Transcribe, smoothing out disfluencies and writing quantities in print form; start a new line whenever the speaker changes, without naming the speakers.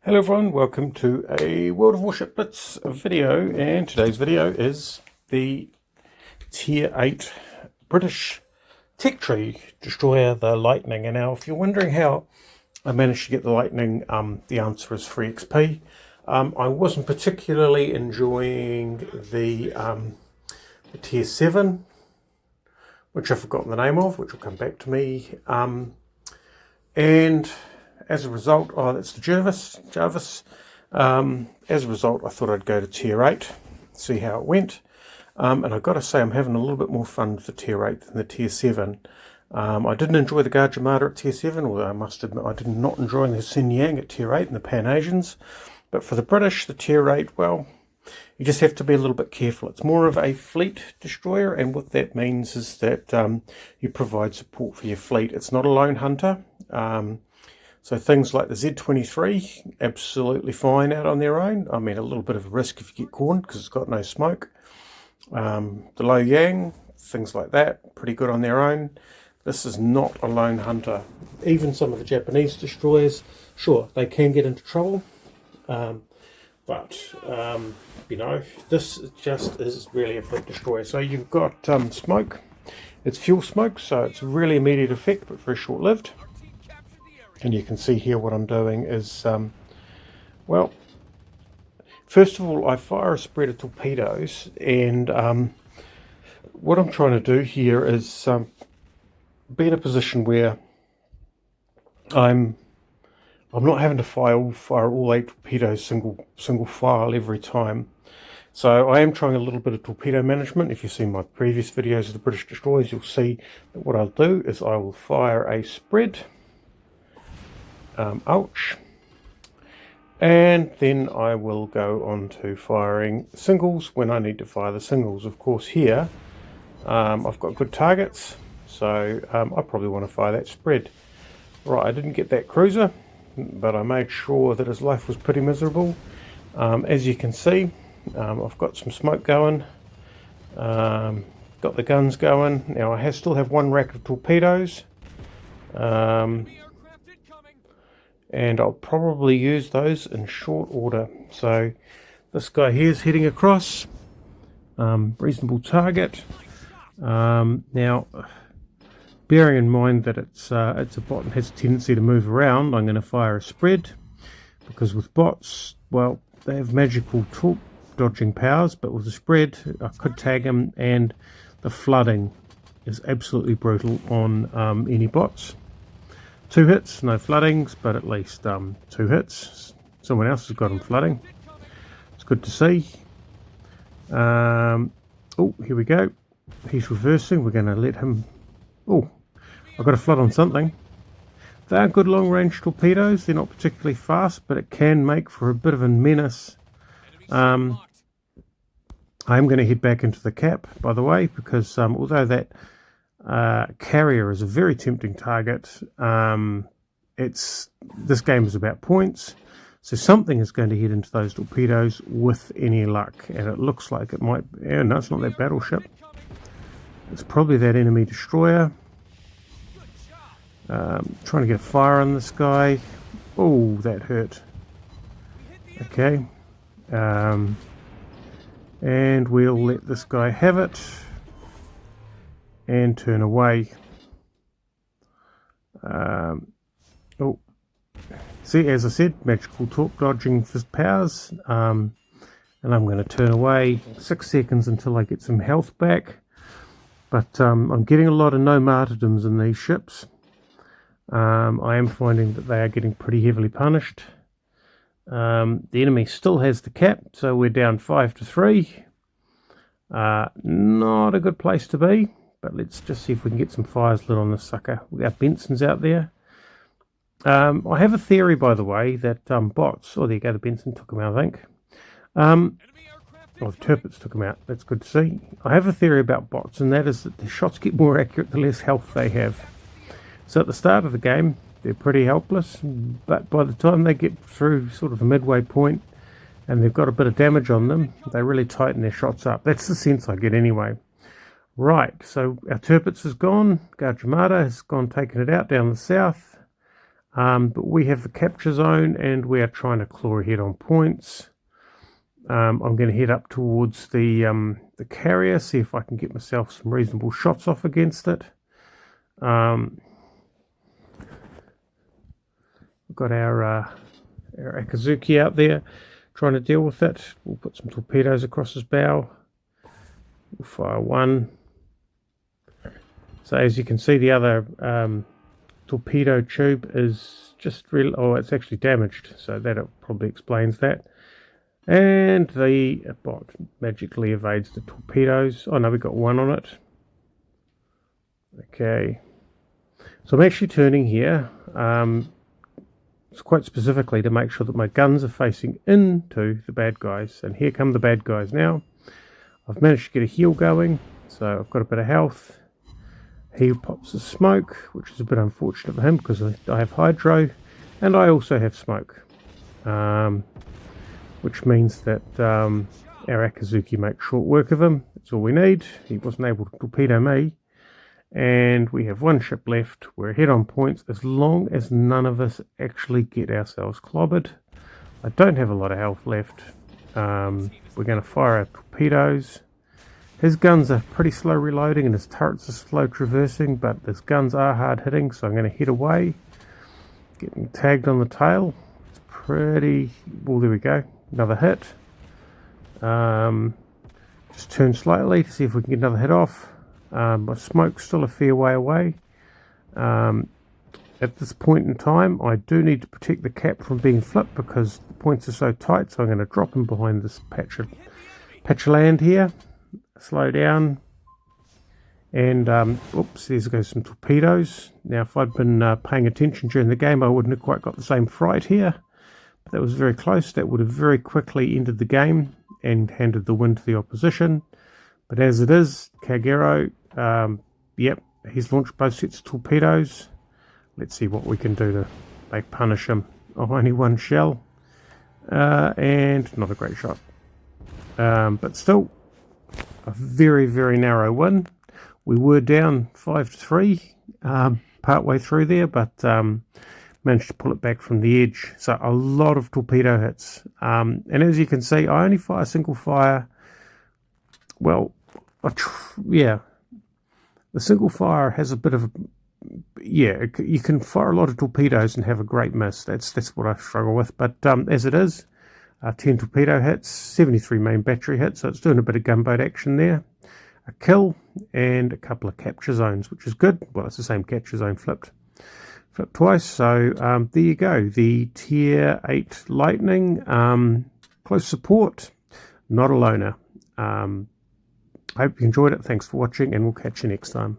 Hello everyone, welcome to a World of Warships Blitz video, and today's video is the Tier 8 British Tech Tree Destroyer, the Lightning. And now if you're wondering how I managed to get the Lightning, the answer is free XP. I wasn't particularly enjoying the Tier 7, which I've forgotten the name of, which will come back to me, and as a result, that's the Jarvis. As a result, I thought I'd go to Tier 8, see how it went. And I've got to say, I'm having a little bit more fun with the Tier 8 than the Tier 7. I didn't enjoy the Guard Armada at Tier 7, although I must admit I did not enjoy the Sin Yang at Tier 8 and the Pan Asians. But for the British, the Tier 8, well, you just have to be a little bit careful. It's more of a fleet destroyer, and what that means is that you provide support for your fleet. It's not a lone hunter. So things like the Z23, absolutely fine out on their own. I mean, a little bit of a risk if you get cornered because it's got no smoke. The Low Yang, things like that, pretty good on their own. This is not a lone hunter. Even some of the Japanese destroyers, sure, they can get into trouble. But you know, this just is really a fleet destroyer. So you've got smoke. It's fuel smoke, so it's really immediate effect, but very short-lived. And you can see here what I'm doing is, well, first of all, I fire a spread of torpedoes, and what I'm trying to do here is be in a position where I'm not having to fire all 8 torpedoes single file every time. So I am trying a little bit of torpedo management. If you've seen my previous videos of the British destroyers, you'll see that what I'll do is I will fire a spread. Ouch. And then I will go on to firing singles when I need to fire the singles. Of course here I've got good targets, so I probably want to fire that spread. Right, I didn't get that cruiser, but I made sure that his life was pretty miserable. As you can see, I've got some smoke going, got the guns going. Now I still have one rack of torpedoes. And I'll probably use those in short order. So this guy here is heading across, reasonable target. Now, bearing in mind that it's a bot and has a tendency to move around, I'm going to fire a spread, because with bots, well, they have magical torp dodging powers, but with the spread I could tag him, and the flooding is absolutely brutal on any bots. 2 hits, no floodings, but at least 2 hits. Someone else has got him flooding. It's good to see. Oh, here we go. He's reversing. We're going to let him... Oh, I've got a flood on something. They are good long-range torpedoes. They're not particularly fast, but it can make for a bit of a menace. I am going to head back into the cap, by the way, because although that carrier is a very tempting target, this game is about points, so something is going to hit into those torpedoes with any luck, and it looks like it might. No, it's not that battleship. It's probably that enemy destroyer. Trying to get a fire on this guy. Oh, that hurt. Okay, and we'll let this guy have it and turn away. Oh, see, as I said, magical torp dodging fist powers, and I'm going to turn away 6 seconds until I get some health back. But I'm getting a lot of no martyrdoms in these ships. I am finding that they are getting pretty heavily punished. The enemy still has the cap, so we're down 5-3. Not a good place to be. But let's just see if we can get some fires lit on this sucker. We got Bensons out there. I have a theory, by the way, that bots... Oh, there you go, the Benson took them out, I think. Oh, the Tirpitz took them out. That's good to see. I have a theory about bots, and that is that the shots get more accurate the less health they have. So at the start of the game, they're pretty helpless, but by the time they get through sort of a midway point, and they've got a bit of damage on them, they really tighten their shots up. That's the sense I get anyway. Right, so our Tirpitz is gone. Guard Armada has gone, taken it out down the south. But we have the capture zone and we are trying to claw ahead on points. I'm going to head up towards the carrier, see if I can get myself some reasonable shots off against it. We've got our Akazuki out there trying to deal with it. We'll put some torpedoes across his bow. We'll fire one. So as you can see, the other torpedo tube is just it's actually damaged, so that probably explains that. And the bot magically evades the torpedoes. Oh no, we got one on it. Okay, so I'm actually turning here quite specifically to make sure that my guns are facing into the bad guys. And here come the bad guys now. I've managed to get a heal going, so I've got a bit of health. He pops a smoke, which is a bit unfortunate for him because I have hydro and I also have smoke, which means that our Akazuki makes short work of him. That's all we need. He wasn't able to torpedo me. And we have one ship left. We're ahead on points as long as none of us actually get ourselves clobbered. I don't have a lot of health left. We're going to fire our torpedoes. His guns are pretty slow reloading and his turrets are slow traversing, but his guns are hard hitting, so I'm going to head away. Getting tagged on the tail. It's pretty... well, there we go. Another hit. Just turn slightly to see if we can get another hit off. My smoke's still a fair way away. At this point in time, I do need to protect the cap from being flipped because the points are so tight, so I'm going to drop him behind this patch of land here. Slow down. And, oops, there goes some torpedoes. Now, if I'd been paying attention during the game, I wouldn't have quite got the same fright here. But that was very close. That would have very quickly ended the game and handed the win to the opposition. But as it is, Kagero, yep, he's launched both sets of torpedoes. Let's see what we can do to punish him. Oh, only one shell. And not a great shot. But still, a very, very narrow win. We were down 5-3 part way through there, but managed to pull it back from the edge. So a lot of torpedo hits. And as you can see, I only fire single fire. Well, yeah, the single fire has a bit of a, yeah, you can fire a lot of torpedoes and have a great miss. That's what I struggle with. But as it is, 10 torpedo hits, 73 main battery hits, so it's doing a bit of gunboat action there. A kill and a couple of capture zones, which is good. Well, it's the same capture zone flipped twice. So there you go. The Tier 8 Lightning, close support, not a loner. I hope you enjoyed it. Thanks for watching, and we'll catch you next time.